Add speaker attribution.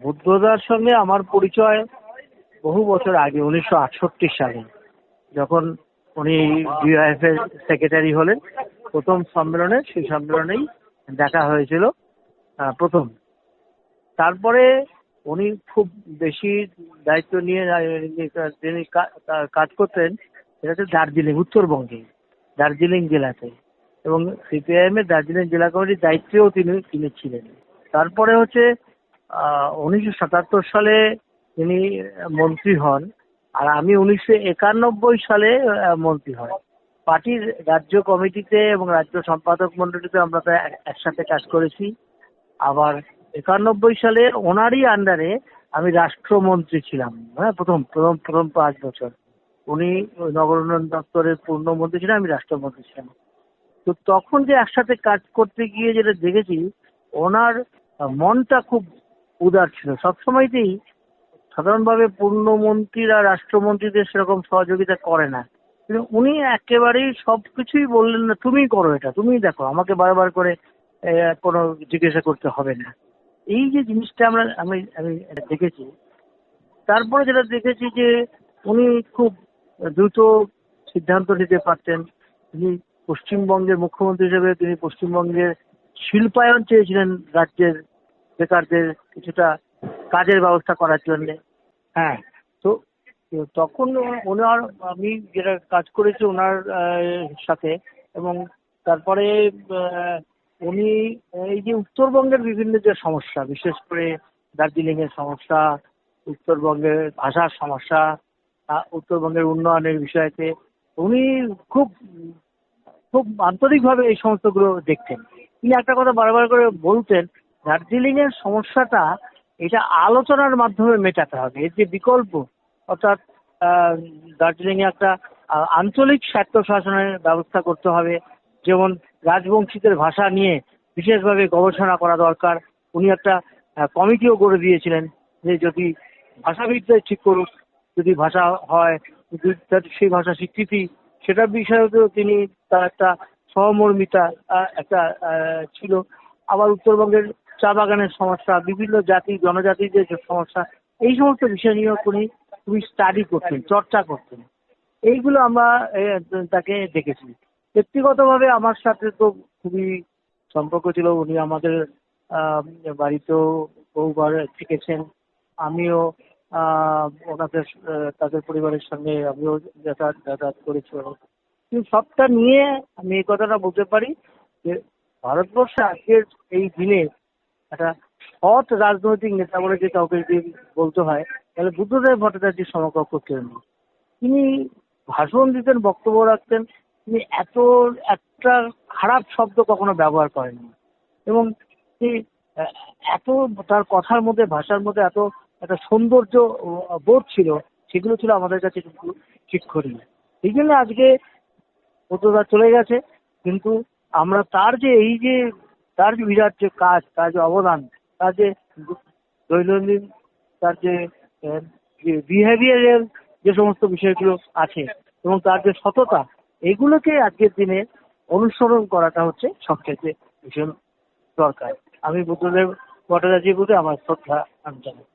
Speaker 1: বুদ্ধদার সঙ্গে আমার পরিচয় বহু বছর আগে, 1968 সালে, যখন উনি ডিওএফ এর সেক্রেটারি হলেন। প্রথম সম্মেলনে, সেই সম্মেলনেই দেখা হয়েছিল প্রথম। তারপরে উনি খুব বেশি দায়িত্ব নিয়ে তিনি কাজ করতেন, সেটা হচ্ছে দার্জিলিং, উত্তরবঙ্গে, দার্জিলিং জেলাতে, এবং সিপিআইএম এর দার্জিলিং জেলা কমিটির দায়িত্বেও তিনি ছিলেন। তারপরে হচ্ছে 1977 সালে তিনি মন্ত্রী হন, আর আমি 1991 সালে মন্ত্রী হই। পার্টির রাজ্য কমিটিতে এবং রাজ্য সম্পাদক মন্ডলীতে আমরা প্রায় একসাথে কাজ করেছি। আবার 91 সালে ওনারই আন্ডারে আমি রাষ্ট্রমন্ত্রী ছিলাম। হ্যাঁ, প্রথম প্রথম প্রথম 5 বছর উনি নগর উন্নয়ন দপ্তরের পূর্ণমন্ত্রী ছিলেন, আমি রাষ্ট্রমন্ত্রী ছিলাম। তো তখন যে একসাথে কাজ করতে গিয়ে যেটা দেখেছি, ওনার মনটা খুব উদার ছিল। সবসময়তেই সাধারণভাবে পূর্ণমন্ত্রীরা রাষ্ট্রমন্ত্রীদের সেরকম সহযোগিতা করে না, কিন্তু উনি একেবারেই সবকিছুই বললেন না, তুমিই করো, এটা তুমিই দেখো, আমাকে বারবার করে কোনো জিজ্ঞাসা করতে হবে না। এই যে জিনিসটা আমি আমি দেখেছি। তারপরে যেটা দেখেছি যে উনি খুব দ্রুত সিদ্ধান্ত নিতে পারতেন। তিনি পশ্চিমবঙ্গের মুখ্যমন্ত্রী হিসেবে তিনি পশ্চিমবঙ্গের শিল্পায়ন চেয়েছিলেন, রাজ্যের বেকারদের কিছুটা কাজের ব্যবস্থা করার জন্য। হ্যাঁ, তো তখন ওনার, আমি যেটা কাজ করেছি ওনার সাথে, এবং তারপরে উনি এই যে উত্তরবঙ্গের বিভিন্ন যে সমস্যা, বিশেষ করে দার্জিলিং এর সমস্যা, উত্তরবঙ্গের ভাষার সমস্যা, উত্তরবঙ্গের উন্নয়নের বিষয়তে উনি খুব খুব আন্তরিকভাবে এই সমস্তগুলো দেখতেন। তিনি একটা কথা বারবার করে বলতেন, দার্জিলিং এর সমস্যাটা এটা আলোচনার মাধ্যমে মেটাতে হবে, এর যে বিকল্প, অর্থাৎ দার্জিলিং এ একটা আঞ্চলিক স্বায়ত্তশাসনের ব্যবস্থা করতে হবে। যেমন রাজবংশীদের ভাষা নিয়ে বিশেষভাবে গবেষণা করা দরকার। উনি একটা কমিটিও করে দিয়েছিলেন যে যদি ভাষাবিদদের ঠিক করুক, যদি ভাষা হয়, যদি সেই ভাষা স্বীকৃতি, সেটার বিষয়েও তিনি, তার একটা সহমর্মিতা একটা ছিল। আবার উত্তরবঙ্গের চা বাগানের সমস্যা, বিভিন্ন জাতি জনজাতিদের যে সমস্যা, এই সমস্ত বিষয় নিয়েও উনি খুবই স্টাডি করতেন, চর্চা করতেন। এইগুলো আমরা তাকে দেখেছি। ব্যক্তিগতভাবে আমার সাথে তো খুবই সম্পর্ক ছিল। উনি আমাদের বাড়িতেও বহুবার থেকেছেন। আমিও ওনাদের তাদের পরিবারের সঙ্গে আমিও যাতায়াত করেছি। কিন্তু সবটা নিয়ে আমি এই কথাটা বলতে পারি যে ভারতবর্ষে আজকের এই দিনে একটা সৎ রাজনৈতিক নেতা বলে যে কাউকে যদি বলতে হয়, তাহলে বুদ্ধদেব ভট্টাচার্যের সমকক্ষ কেউ নেই। তিনি ভাষণ দিতেন, বক্তব্য রাখতেন, তিনি এত একটা খারাপ শব্দ কখনো ব্যবহার করেননি, এবং তিনি এত, তার কথার মধ্যে, ভাষার মধ্যে এত একটা সৌন্দর্য বোধ ছিল, সেগুলো ছিল আমাদের কাছে কিন্তু শিক্ষণীয়। এই জন্য আজকে বুদ্ধদা চলে গেছে, কিন্তু আমরা তার যে এই যে তার যে বিরাট যে কাজ, তার যে অবদান, তার যে দৈনন্দিন, তার যে বিহেভিয়ারের যে সমস্ত বিষয়গুলো আছে, এবং তার যে সততা, এগুলোকে আজকের দিনে অনুসরণ করাটা হচ্ছে সবচেয়ে ভীষণ দরকার। আমি বুদ্ধদেব ভট্টাচার্যের প্রতি আমার শ্রদ্ধা আমি জানাই।